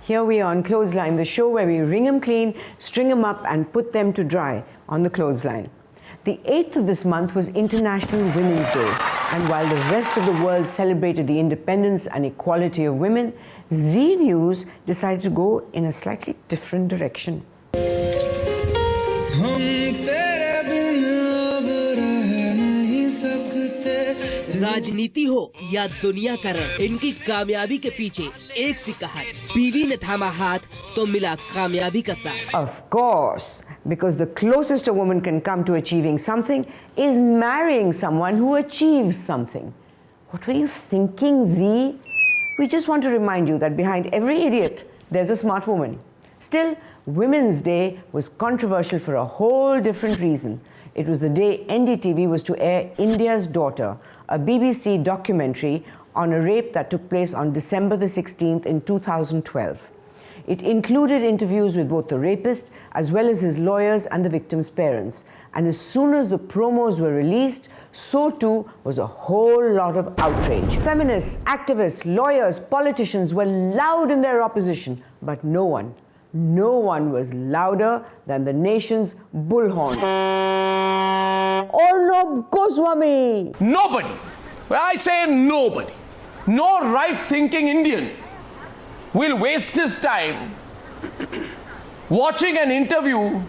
Here we are on Clothesline, the show where we wring them clean, string them up and put them to dry on the clothesline. The 8th of this month was International Women's Day, and while the rest of the world celebrated the independence and equality of women, Zee News decided to go in a slightly different direction. राजनीति हो या दुनिया का रंग, इनकी कामयाबी के पीछे एक सी कहानी। बीवी ने थामा हाथ तो मिला कामयाबी का साथ। Of course, because the closest a woman can come to achieving something is marrying someone who achieves something. What were you thinking, Zee? We just want to remind you that behind every idiot, there's a smart woman. Still, Women's Day was controversial for a whole different reason. It was the day NDTV was to air India's Daughter, a BBC documentary on a rape that took place on December the 16th in 2012. It included interviews with both the rapist as well as his lawyers and the victim's parents. And as soon as the promos were released, so too was a whole lot of outrage. Feminists, activists, lawyers, politicians were loud in their opposition, but no one was louder than the nation's bullhorn. Arnab Goswami! Nobody, I say nobody, no right-thinking Indian will waste his time watching an interview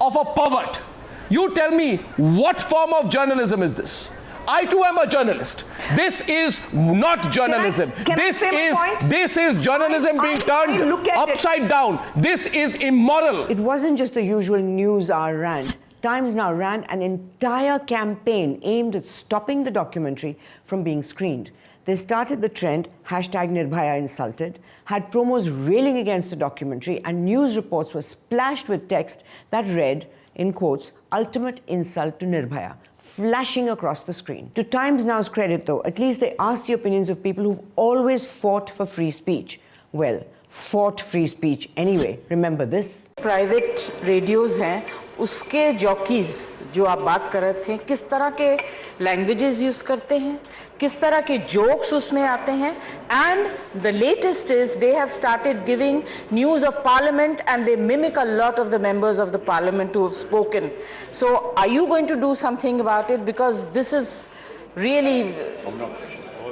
of a pervert. You tell me, what form of journalism is this? I too am a journalist. This is not journalism. This is journalism being turned upside down. This is immoral. It wasn't just the usual news hour rant. Times Now ran an entire campaign aimed at stopping the documentary from being screened. They started the trend, #NirbhayaInsulted, had promos railing against the documentary, and news reports were splashed with text that read, in quotes, "ultimate insult to Nirbhaya," flashing across the screen. To Times Now's credit, though, at least they asked the opinions of people who've always fought for free speech. Well, fought free speech anyway. Remember this? Private radios हैं, उसके jockeys जो आप बात कर रहे थे, किस तरह के languages use करते हैं, किस तरह के jokes उसमें आते हैं, and the latest is they have started giving news of parliament and they mimic a lot of the members of the parliament who have spoken. So are you going to do something about it? Because this is really,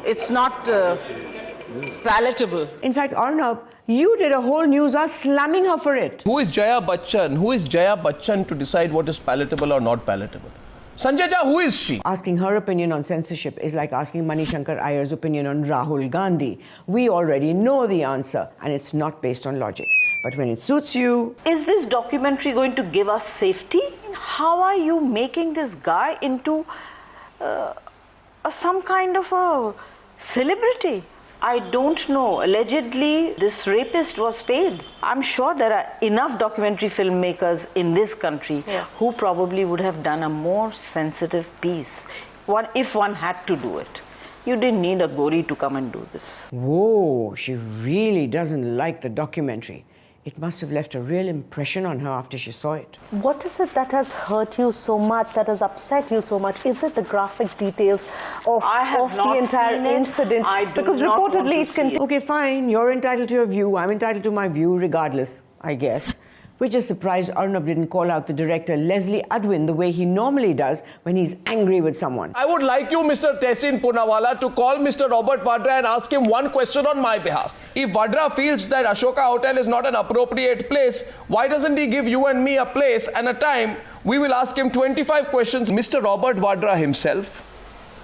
it's not palatable. In fact, Arnab, you did a whole news hour slamming her for it. Who is Jaya Bachchan? Who is Jaya Bachchan to decide what is palatable or not palatable? Sanjay Jha, who is she? Asking her opinion on censorship is like asking Manishankar Iyer's opinion on Rahul Gandhi. We already know the answer, and it's not based on logic. But when it suits you... Is this documentary going to give us safety? How are you making this guy into some kind of a celebrity? I don't know. Allegedly, this rapist was paid. I'm sure there are enough documentary filmmakers in this country who probably would have done a more sensitive piece if one had to do it. You didn't need a Gori to come and do this. Whoa, she really doesn't like the documentary. It must have left a real impression on her after she saw it. What is it that has hurt you so much, that has upset you so much? Is it the graphic details of the entire incident? Because reportedly it can... Okay, fine. You're entitled to your view. I'm entitled to my view regardless, I guess. We're just surprised Arnab didn't call out the director Leslie Adwin the way he normally does when he's angry with someone. I would like you, Mr. Tehsin Poonawalla, to call Mr. Robert Vadra and ask him one question on my behalf. If Vadra feels that Ashoka Hotel is not an appropriate place, why doesn't he give you and me a place and a time? We will ask him 25 questions. Mr. Robert Vadra himself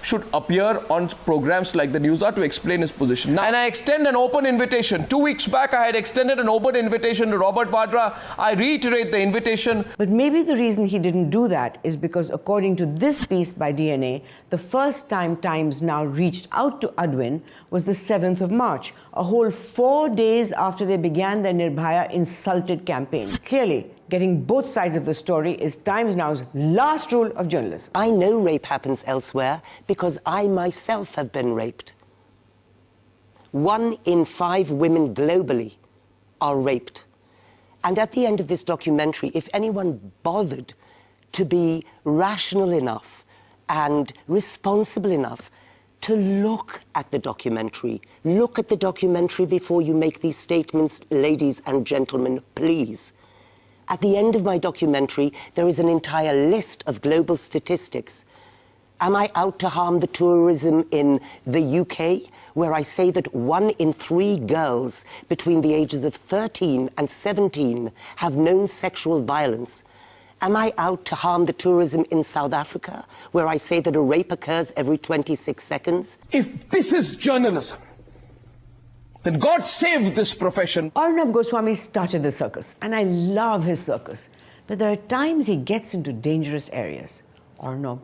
should appear on programs like the News Hour to explain his position. And I extend an open invitation. 2 weeks back, I had extended an open invitation to Robert Vadra. I reiterate the invitation. But maybe the reason he didn't do that is because, according to this piece by DNA, the first time Times Now reached out to Adwin was the 7th of March, a whole 4 days after they began their Nirbhaya Insulted campaign. Clearly, getting both sides of the story is Times Now's last rule of journalism. I know rape happens elsewhere because I myself have been raped. 1 in 5 women globally are raped. And at the end of this documentary, if anyone bothered to be rational enough and responsible enough to look at the documentary. Look at the documentary before you make these statements, ladies and gentlemen, please. At the end of my documentary, there is an entire list of global statistics. Am I out to harm the tourism in the UK, where I say that 1 in 3 girls between the ages of 13 and 17 have known sexual violence? Am I out to harm the tourism in South Africa, where I say that a rape occurs every 26 seconds? If this is journalism, then God save this profession. Arnab Goswami started the circus, and I love his circus. But there are times he gets into dangerous areas. Arnab,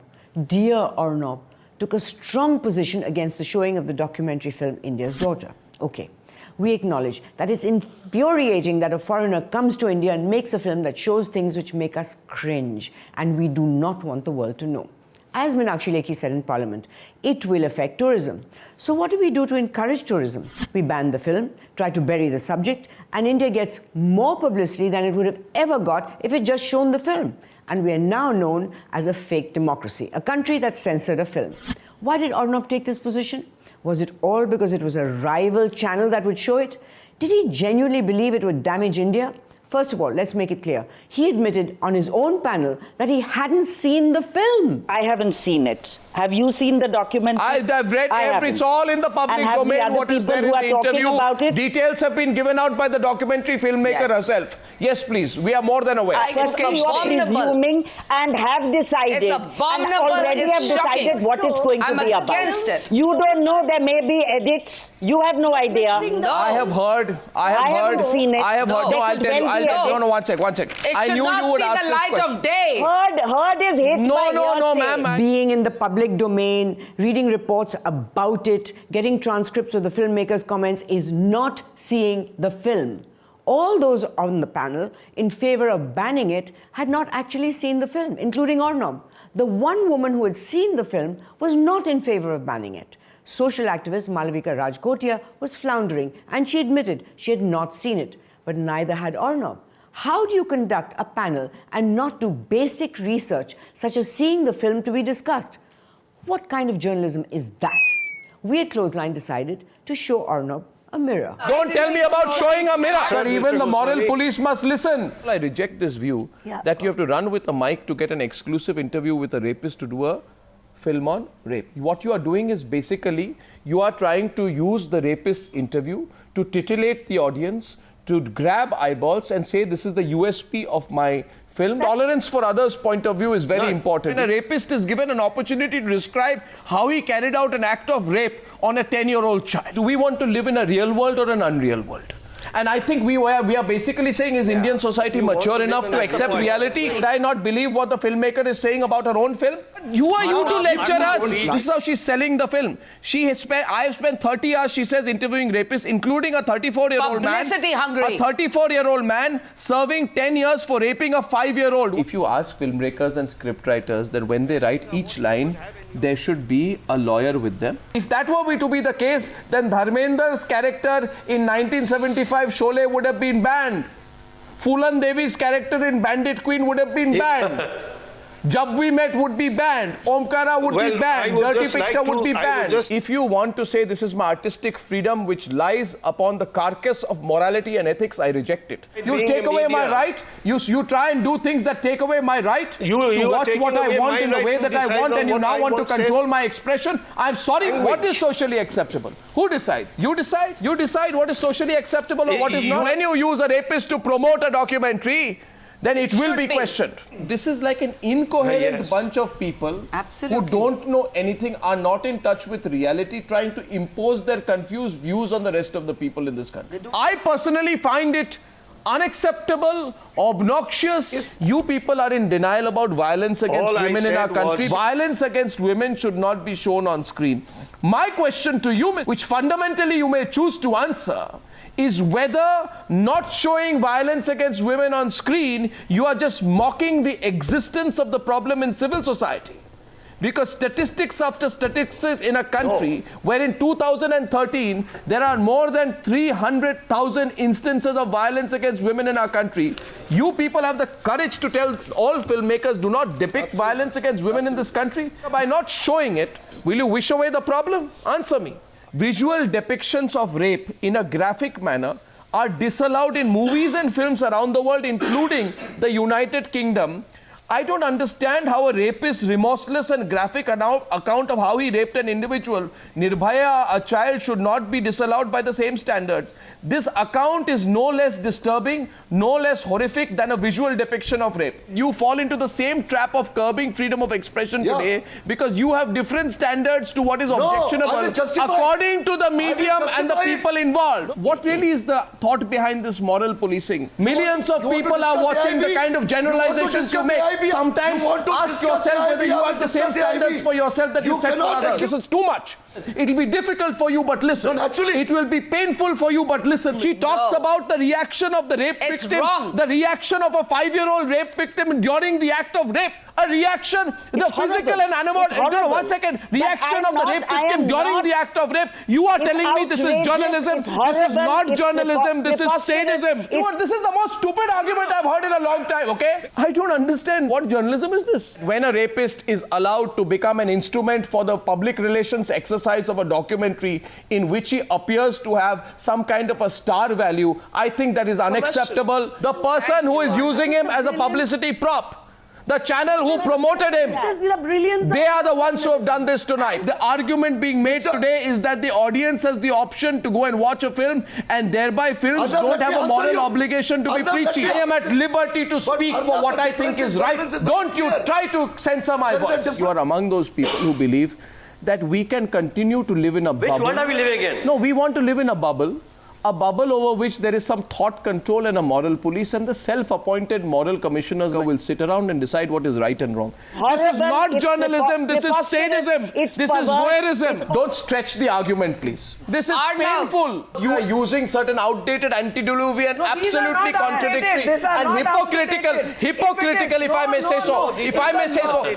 dear Arnab, took a strong position against the showing of the documentary film India's Daughter. Okay, we acknowledge that it's infuriating that a foreigner comes to India and makes a film that shows things which make us cringe, and we do not want the world to know. As Meenakshi Lekhi said in Parliament, it will affect tourism. So what do we do to encourage tourism? We ban the film, try to bury the subject, and India gets more publicity than it would have ever got if it just shown the film. And we are now known as a fake democracy, a country that censored a film. Why did Arnab take this position? Was it all because it was a rival channel that would show it? Did he genuinely believe it would damage India? First of all, let's make it clear. He admitted on his own panel that he hadn't seen the film. I haven't seen it. Have you seen the documentary? I've read every. It's all in the public domain. What is there in the interview? Details have been given out by the documentary filmmaker herself. Yes, please. We are more than aware. It's abominable. And have decided. It's abominable. And already it's have decided shocking. what it's going to be about. I'm against it. You don't know there may be edits. You have no idea. No. I have heard. I have seen it. I have heard. No, I'll tell you. No, one sec. It I should knew not you would see ask the this light question. of day. Heard is hit by No, hearsay. ma'am. Being in the public domain, reading reports about it, getting transcripts of the filmmaker's comments is not seeing the film. All those on the panel in favor of banning it had not actually seen the film, including Arnab. The one woman who had seen the film was not in favor of banning it. Social activist Malavika Rajkotia was floundering, and she admitted she had not seen it, but neither had Arnab. How do you conduct a panel and not do basic research, such as seeing the film to be discussed? What kind of journalism is that? We at Clothesline decided to show Arnab a mirror. Don't tell me about showing a mirror. Sir, even the moral police must listen. I reject this view that you have to run with a mic to get an exclusive interview with a rapist to do a film on rape. What you are doing is basically you are trying to use the rapist's interview to titillate the audience, to grab eyeballs and say this is the USP of my film. Tolerance for others' point of view is very important. When a rapist is given an opportunity to describe how he carried out an act of rape on a 10-year-old child. Do we want to live in a real world or an unreal world? And I think we are basically saying, is Indian society mature enough to accept reality? Did I not believe what the filmmaker is saying about her own film? Who are you to lecture us? This is how she's selling the film. I have spent 30 hours, she says, interviewing rapists, including a 34-year-old man. Publicity hungry. A 34-year-old man serving 10 years for raping a 5-year-old. If you ask filmmakers and scriptwriters that when they write each line, there should be a lawyer with them. If that were to be the case, then Dharmender's character in 1975 Sholay would have been banned. Phulan Devi's character in Bandit Queen would have been banned. Jab We Met would be banned. Omkara would be banned. Dirty Picture would be banned. If you want to say this is my artistic freedom which lies upon the carcass of morality and ethics, I reject it. You take away my right. You try and do things that take away my right to watch what I want in the way that I want, and you now want to control my expression. I'm sorry, what is socially acceptable? Who decides? You decide. You decide what is socially acceptable or what is not. When you use a rapist to promote a documentary, then it will be questioned. This is like an incoherent bunch of people who don't know anything, are not in touch with reality, trying to impose their confused views on the rest of the people in this country. I personally find it unacceptable, obnoxious. Yes. You people are in denial about violence against women in our country. Violence against women should not be shown on screen. My question to you, which fundamentally you may choose to answer, is whether not showing violence against women on screen, you are just mocking the existence of the problem in civil society. Because statistics after statistics in a country where in 2013 there are more than 300,000 instances of violence against women in our country, you people have the courage to tell all filmmakers do not depict violence against women in this country? By not showing it, will you wish away the problem? Answer me. Visual depictions of rape in a graphic manner are disallowed in movies and films around the world, including the United Kingdom. I don't understand how a rapist's remorseless and graphic account of how he raped an individual, Nirbhaya, a child, should not be disallowed by the same standards. This account is no less disturbing, no less horrific than a visual depiction of rape. You fall into the same trap of curbing freedom of expression today because you have different standards to what is objectionable according to the medium and the people involved. What really is the thought behind this moral policing? Millions of people are watching the kind of generalizations you make. Sometimes ask yourself whether you have the same standards for yourself that you set for others. This is too much. It will be difficult for you, but listen. No, naturally. It will be painful for you, but listen. She talks about the reaction of the rape victim. Wrong. The reaction of a 5-year-old rape victim during the act of rape. A reaction, the physical and animal. No, 1 second. Reaction of the rape victim during the act of rape. You are telling me this is journalism. This is not journalism. This is sadism. This is the most stupid argument I've heard in a long time, okay? I don't understand. What journalism is this? When a rapist is allowed to become an instrument for the public relations exercise of a documentary in which he appears to have some kind of a star value, I think that is unacceptable. The person who is using him as a publicity prop, the channel who promoted him, they are the ones who have done this tonight. The argument being made today is that the audience has the option to go and watch a film and thereby films don't have a moral obligation to be preachy. I am at liberty to speak for what I think is right. Don't you try to censor my voice. You are among those people who believe that we can continue to live in a bubble. Which one are we living in? No, we want to live in a bubble over which there is some thought control and a moral police, and the self-appointed moral commissioners will sit around and decide what is right and wrong. This is not journalism, this is sadism, this is voyeurism. Don't stretch the argument, please. This is painful. You are using certain outdated, antediluvian, absolutely contradictory and hypocritical, if I may say so,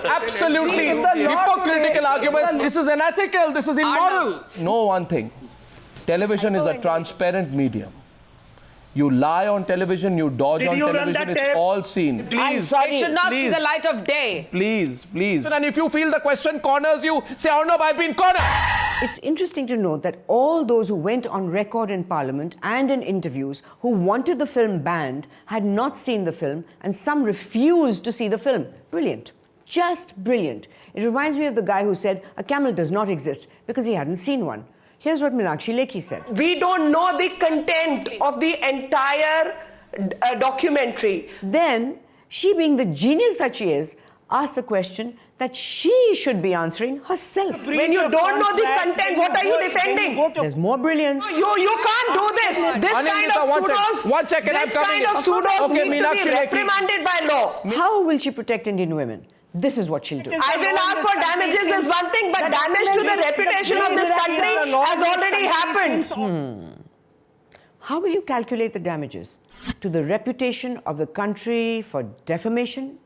absolutely hypocritical arguments. This is unethical, this is immoral. Know one thing. Television is a transparent medium. You lie on television, you dodge on television, it's all seen. Please. It should not see the light of day. Please. And if you feel the question corners you, say, Arnab, I've been cornered. It's interesting to note that all those who went on record in Parliament and in interviews who wanted the film banned had not seen the film, and some refused to see the film. Brilliant. Just brilliant. It reminds me of the guy who said a camel does not exist because he hadn't seen one. Here's what Meenakshi Lekhi said. We don't know the content of the entire documentary. Then, she, being the genius that she is, asked the question that she should be answering herself. When you don't know the content, what are you defending? There's more brilliance. You can't do this. This kind of pseudos. 1 second, I'm coming. This kind of pseudos okay, need to be reprimanded by law. How will she protect Indian women? This is what she'll do. I will ask for damages is one thing, but damage to the reputation of this country has already happened. How will you calculate the damages? To the reputation of the country for defamation?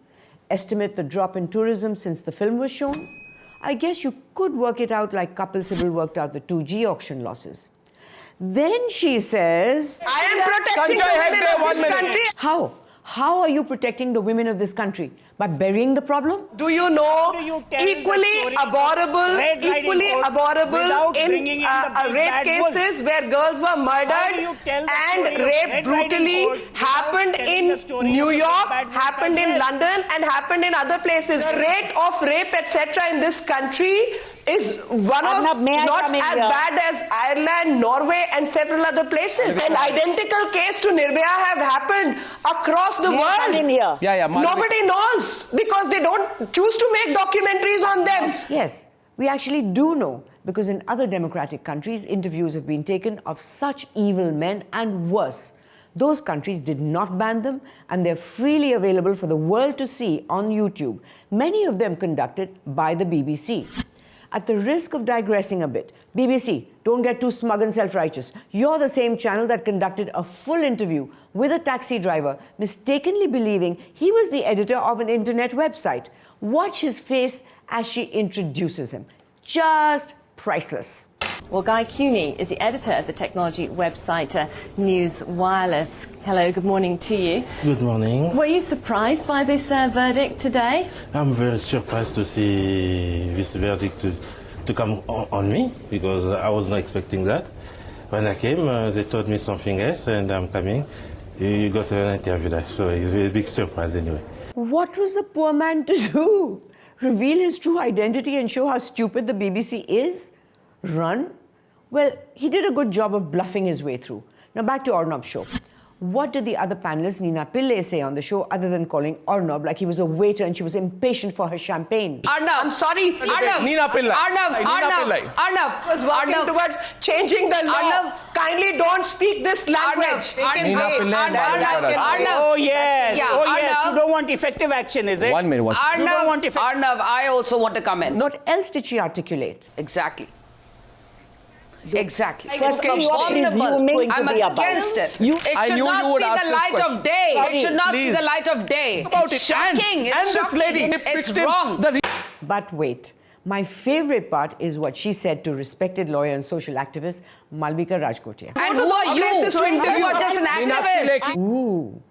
Estimate the drop in tourism since the film was shown? I guess you could work it out like Kapil Sibal worked out the 2G auction losses. Then she says, I am protecting the women of this country. How are you protecting the women of this country? By burying the problem? Do you know equally abhorrible in rape cases where girls were murdered and rape brutally happened in New York, happened in London and happened in other places. The rate of rape etc. in this country is one of not as bad as Ireland, Norway and several other places. An identical case to Nirbhaya have happened across the world. Nobody knows because they don't choose to make documentaries on them. Yes, we actually do know, because in other democratic countries, interviews have been taken of such evil men and worse. Those countries did not ban them, and they're freely available for the world to see on YouTube, many of them conducted by the BBC. At the risk of digressing a bit, BBC, don't get too smug and self-righteous. You're the same channel that conducted a full interview with a taxi driver, mistakenly believing he was the editor of an internet website. Watch his face as she introduces him. Just priceless. Well, Guy Cuny is the editor of the technology website News Wireless. Hello, good morning to you. Good morning. Were you surprised by this verdict today? I'm very surprised to see this verdict to come on me, because I was not expecting that. When I came, they told me something else, and I'm coming. You got an interview there, so it's a big surprise anyway. What was the poor man to do? Reveal his true identity and show how stupid the BBC is? Run? Well, he did a good job of bluffing his way through. Now back to Arnab's show. What did the other panelist, Nina Pillai, say on the show other than calling Arnab like he was a waiter and she was impatient for her champagne? Arnab, I'm sorry. Arnab. Nina Pillai. Arnab was working towards changing the law. Arnab. Kindly don't speak this language. Oh yes. Yeah, oh yes. Arnab. You don't want effective action, is it? 1 minute. You don't want effective. Arnab, I also want to comment. What else did she articulate? Exactly. Exactly. It's abominable. I'm against it. It should not see the light of day. It should not see the light of day. It's shocking. It's this shocking. lady, It's wrong. But wait, my favorite part is what she said to respected lawyer and social activist Malvika Rajkotia. And who are you? You are just an activist. Ooh,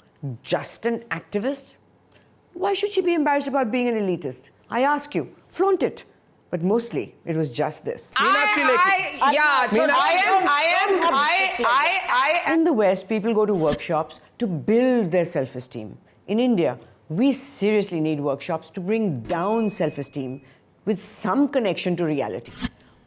just an activist? Why should she be embarrassed about being an elitist? I ask you, flaunt it. But mostly, it was just this. In the West, people go to workshops to build their self-esteem. In India, we seriously need workshops to bring down self-esteem with some connection to reality.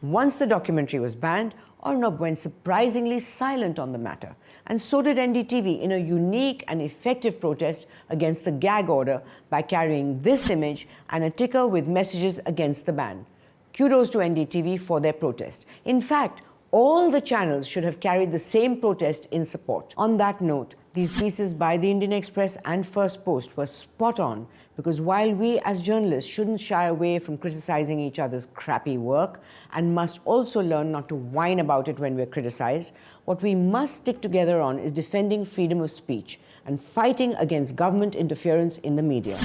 Once the documentary was banned, Arnab went surprisingly silent on the matter. And so did NDTV in a unique and effective protest against the gag order by carrying this image and a ticker with messages against the ban. Kudos to NDTV for their protest. In fact, all the channels should have carried the same protest in support. On that note, these pieces by the Indian Express and First Post were spot on, because while we as journalists shouldn't shy away from criticizing each other's crappy work and must also learn not to whine about it when we're criticized, what we must stick together on is defending freedom of speech and fighting against government interference in the media.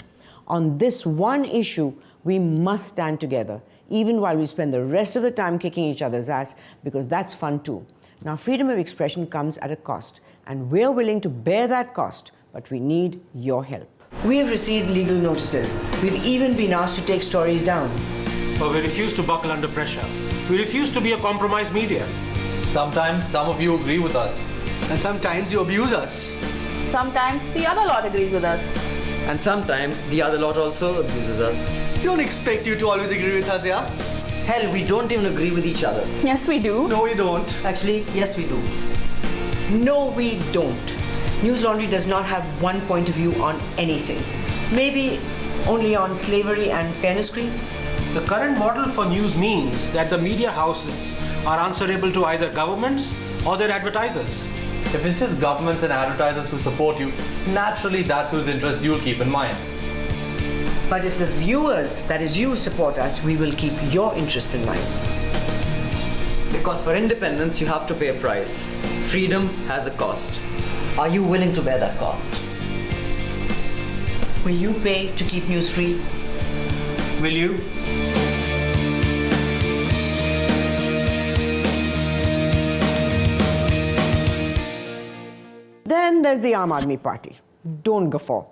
On this one issue, we must stand together, even while we spend the rest of the time kicking each other's ass, because that's fun too. Now, freedom of expression comes at a cost, and we're willing to bear that cost, but we need your help. We have received legal notices. We've even been asked to take stories down. But we refuse to buckle under pressure. We refuse to be a compromised media. Sometimes some of you agree with us. And sometimes you abuse us. Sometimes the other lot agrees with us. And sometimes the other lot also abuses us. We don't expect you to always agree with us, yeah? Hell, we don't even agree with each other. Yes, we do. No, we don't. Actually, yes, we do. No, we don't. News Laundry does not have one point of view on anything. Maybe only on slavery and fairness creams? The current model for news means that the media houses are answerable to either governments or their advertisers. If it's just governments and advertisers who support you, naturally that's whose interests you'll keep in mind. But if the viewers, that is you, support us, we will keep your interests in mind. Because for independence, you have to pay a price. Freedom has a cost. Are you willing to bear that cost? Will you pay to keep news free? Will you? Then there's the Aam Aadmi Party. Don't guffaw.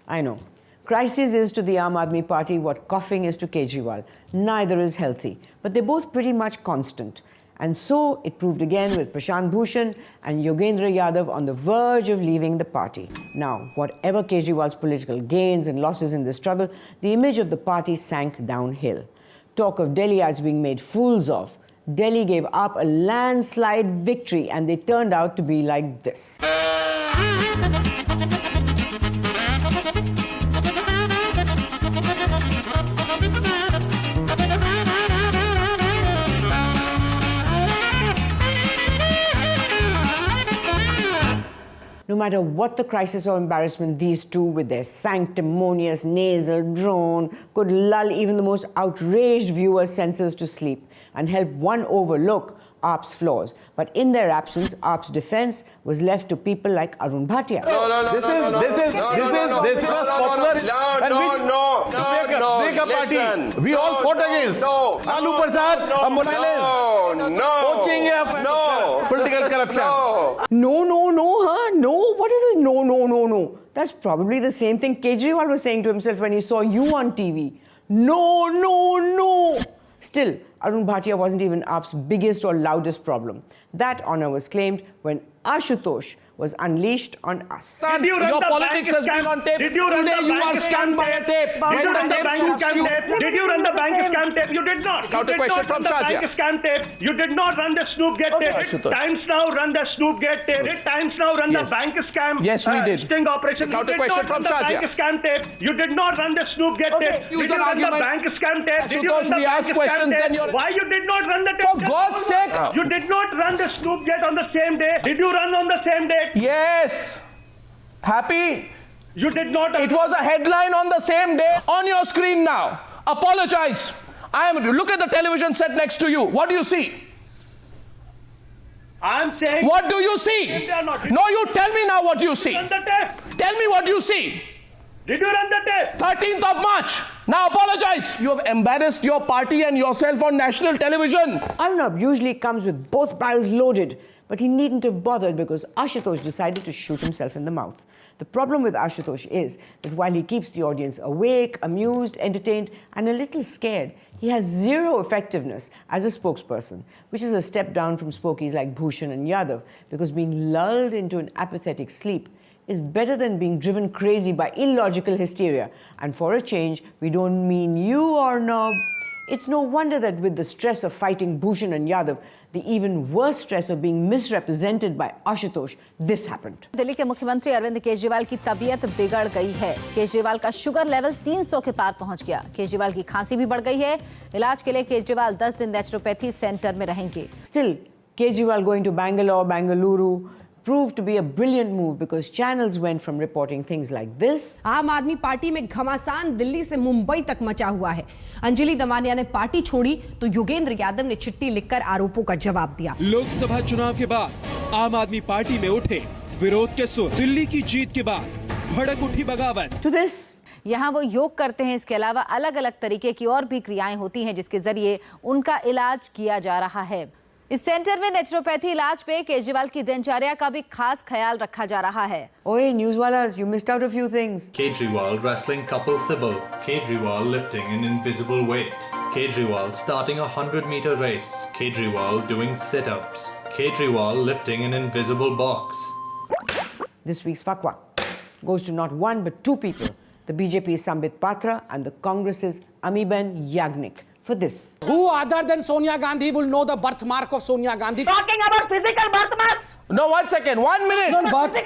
I know. Crisis is to the Aam Aadmi Party what coughing is to Kejriwal. Neither is healthy, but they're both pretty much constant. And so it proved again with Prashant Bhushan and Yogendra Yadav on the verge of leaving the party. Now, whatever Kejriwal's political gains and losses in this struggle, the image of the party sank downhill. Talk of Delhiites being made fools of. Delhi gave up a landslide victory and they turned out to be like this. No matter what the crisis or embarrassment, these two, with their sanctimonious nasal drone, could lull even the most outraged viewer's senses to sleep and help one overlook AAP's flaws. But in their absence, AAP's defense was left to people like Arun Bhatia. This is a popular break-up party. We all fought against. Lalu Prasad, poaching, political corruption. No. What is it? No. That's probably the same thing Kejriwal was saying to himself when he saw you on TV. No. Still, Arun Bhatia wasn't even AAP's biggest or loudest problem. That honor was claimed when Ashutosh was unleashed on us. Your politics has been on tape. Today you are stunned by a tape. When the tape suits you. Did you run the bank scam tape? You did not. Counter question from Shazia. Bank scam tape. You did not run the Snoopgate tape. Times now run the Snoopgate tape. Times now run the bank scam. Yes, we did. Sting operation. Counter question from Shazia. Bank scam tape. You did not run the Snoopgate tape. Did you run the bank scam tape? Did you run the bank scam tape? Why you did not run the tape? For God's sake. You did not run the Snoopgate on the same day. Did you run on the same day? Yes. Happy? You did not. It was a headline on the same day on your screen now. Apologize. Look at the television set next to you. What do you see? I'm saying. What do you see? No, you tell me now what you see. Run the tape. Tell me what you see. Did you run the tape? 13th of March. Now apologize. You have embarrassed your party and yourself on national television. Arnab usually comes with both barrels loaded, but he needn't have bothered because Ashutosh decided to shoot himself in the mouth. The problem with Ashutosh is that while he keeps the audience awake, amused, entertained, and a little scared, he has zero effectiveness as a spokesperson, which is a step down from spokies like Bhushan and Yadav, because being lulled into an apathetic sleep is better than being driven crazy by illogical hysteria. And for a change, we don't mean you, Arnab. It's no wonder that with the stress of fighting Bhushan and Yadav, the even worse stress of being misrepresented by Ashutosh, this happened. Delhi के मुख्यमंत्री अरविंद केजरीवाल की तबीयत बिगड़ गई है। केजरीवाल का sugar level 300 के पार पहुंच गया। केजरीवाल की खांसी भी बढ़ गई है। इलाज के लिए केजरीवाल 10 दिन नेचुरोपैथी सेंटर में रहेंगे। Still, Kejriwal going to Bangalore, Bengaluru proved to be a brilliant move because channels went from reporting things like this. आम आदमी पार्टी में घमासान दिल्ली से मुंबई तक मचा हुआ है। अंजलि दमानिया ने पार्टी छोड़ी तो योगेंद्र यादव ने चिट्ठी लिखकर आरोपों का जवाब दिया। लोकसभा चुनाव के बाद आम आदमी पार्टी में उठे विरोध के सुर। दिल्ली की जीत के बाद भड़क उठी बगावत। To this, यहाँ वो योग करते हैं। इसके अलावा अलग अलग तरीके की और भी क्रियाएं होती हैं जिसके जरिए उनका इलाज किया जा रहा है। इस सेंटर में नेचुरोपैथी इलाज पे केजरीवाल की दिनचर्या का भी खास ख्याल रखा जा रहा है। Oi, newswalas, you missed out a few things. Kejriwal wrestling couple Sybil. Kejriwal lifting an invisible weight. Kejriwal starting a 100-meter race. Kejriwal doing sit-ups. Kejriwal lifting an invisible box. This week's Fakwa goes to not one but two people. The BJP's Sambit Patra and the Congress's Amiben Yagnik. For this. Who other than Sonia Gandhi will know the birthmark of Sonia Gandhi? Talking about physical birthmark. No, 1 second, 1 minute. No, birth.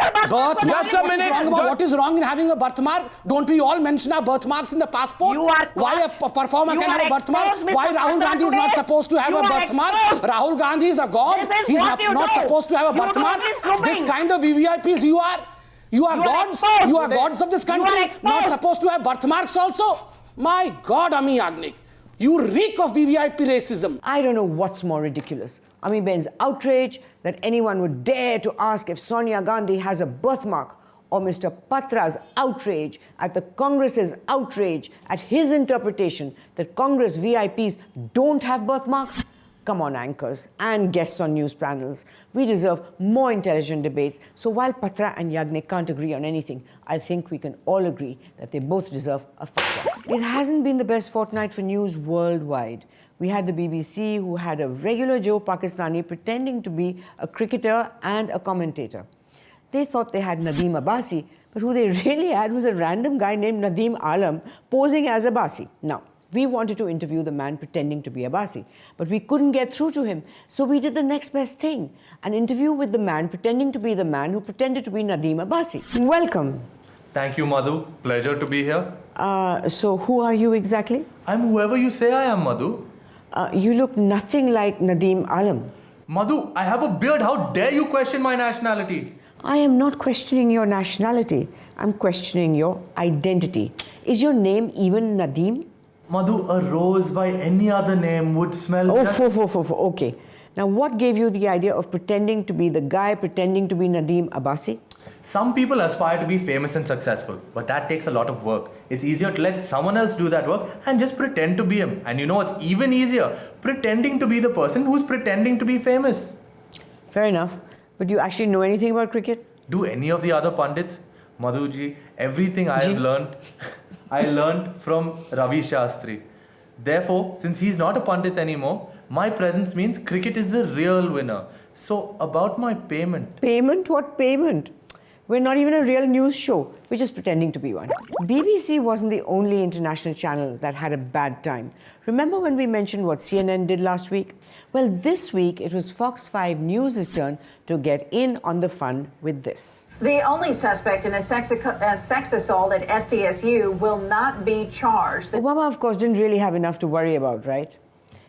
Just a minute. What is wrong in having a birthmark? Don't we all mention our birthmarks in the passport? Why a performer can have a birthmark? Why Rahul Gandhi is not supposed to have a birthmark? Rahul Gandhi is a god. He's not supposed to have a birthmark. This kind of VVIPs you are. You are gods. You are gods of this country. Not supposed to have birthmarks also. My God, Ami Yagnik. You reek of VVIP racism. I don't know what's more ridiculous. Amiben's outrage that anyone would dare to ask if Sonia Gandhi has a birthmark, or Mr. Patra's outrage at the Congress's outrage at his interpretation that Congress VIPs don't have birthmarks. Come on, anchors and guests on news panels. We deserve more intelligent debates. So while Patra and Yagnik can't agree on anything, I think we can all agree that they both deserve a fatwa. It hasn't been the best fortnight for news worldwide. We had the BBC, who had a regular Joe Pakistani pretending to be a cricketer and a commentator. They thought they had Nadeem Abbasi, but who they really had was a random guy named Nadeem Alam posing as Abbasi. Now, we wanted to interview the man pretending to be Abbasi, but we couldn't get through to him. So we did the next best thing, an interview with the man pretending to be the man who pretended to be Nadeem Abbasi. Welcome. Thank you, Madhu. Pleasure to be here. So who are you exactly? I'm whoever you say I am, Madhu. You look nothing like Nadeem Alam. Madhu, I have a beard. How dare you question my nationality? I am not questioning your nationality. I'm questioning your identity. Is your name even Nadeem? Madhu, a rose by any other name would smell... Okay. Now, what gave you the idea of pretending to be the guy, pretending to be Nadeem Abbasi? Some people aspire to be famous and successful, but that takes a lot of work. It's easier to let someone else do that work and just pretend to be him. And you know what's even easier? Pretending to be the person who's pretending to be famous. Fair enough. But do you actually know anything about cricket? Do any of the other pundits? Madhuji, everything I have learned, I learned from Ravi Shastri. Therefore, since he's not a pundit anymore, my presence means cricket is the real winner. So, about my payment. Payment? What payment? We're not even a real news show. We're just pretending to be one. BBC wasn't the only international channel that had a bad time. Remember when we mentioned what CNN did last week? Well, this week it was Fox 5 News' turn to get in on the fun with this. The only suspect in a sex assault at SDSU will not be charged. Obama, of course, didn't really have enough to worry about, right?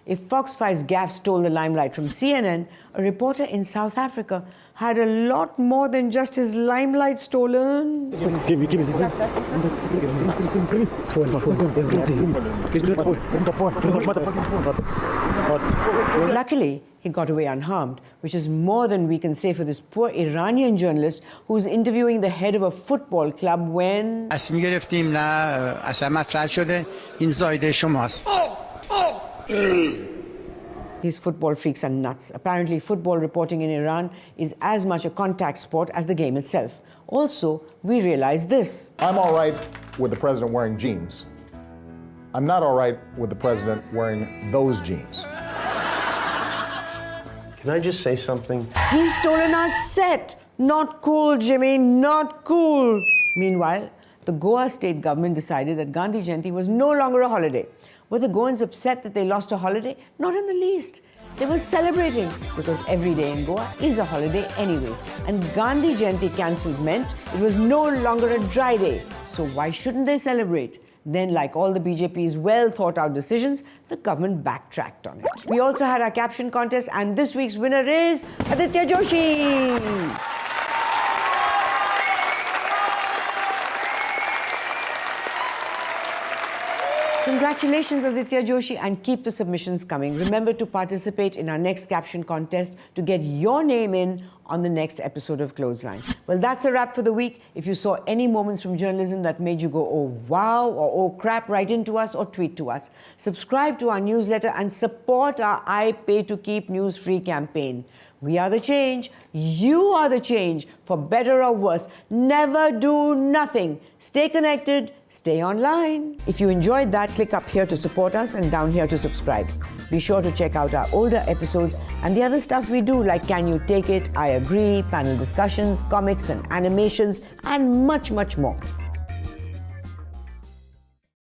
If Fox 5's gaffe stole the limelight from CNN, a reporter in South Africa had a lot more than just his limelight stolen. Give me. Luckily, he got away unharmed, which is more than we can say for this poor Iranian journalist who's interviewing the head of a football club when... These football freaks are nuts. Apparently, football reporting in Iran is as much a contact sport as the game itself. Also, we realize this. I'm all right with the president wearing jeans. I'm not all right with the president wearing those jeans. Can I just say something? He's stolen our set. Not cool, Jimmy, not cool. Meanwhile, the Goa state government decided that Gandhi Jayanti was no longer a holiday. Were the Goans upset that they lost a holiday? Not in the least. They were celebrating because every day in Goa is a holiday anyway. And Gandhi Jayanti cancelled meant it was no longer a dry day. So why shouldn't they celebrate? Then, like all the BJP's well thought out decisions, the government backtracked on it. We also had our caption contest, and this week's winner is Aditya Joshi. Congratulations, Aditya Joshi, and keep the submissions coming. Remember to participate in our next caption contest to get your name in on the next episode of Clothesline. Well, that's a wrap for the week. If you saw any moments from journalism that made you go, oh wow, or oh crap, write into us or tweet to us. Subscribe to our newsletter and support our I Pay to Keep News Free campaign. We are the change. You are the change. For better or worse, never do nothing. Stay connected. Stay online. If you enjoyed that, click up here to support us and down here to subscribe. Be sure to check out our older episodes and the other stuff we do, like Can You Take It, I Agree, panel discussions, comics and animations, and much, much more.